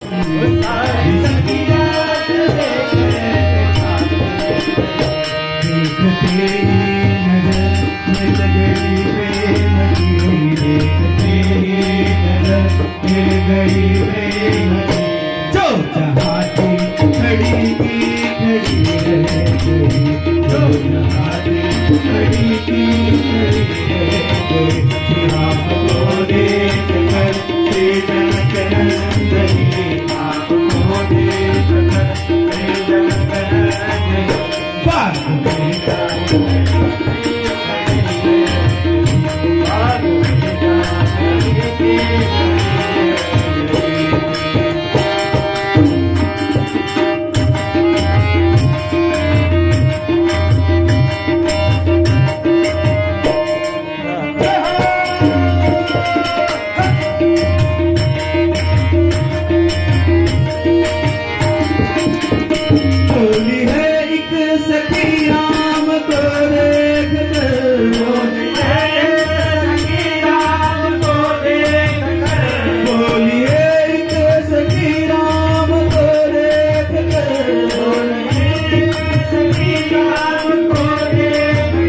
सारी सखिया देख तेरी नजर मिल गई प्रेम की, देख तेरी नजर मिल गई प्रेम की, जो चाहती खड़ी की खड़ी रह गई, जो चाहती खड़ी की खड़ी रह गई, आपको देख कर से जनक नंदनी, आपको देख कर से जनक नंदनी, बात मेरा बोली है एक सखिया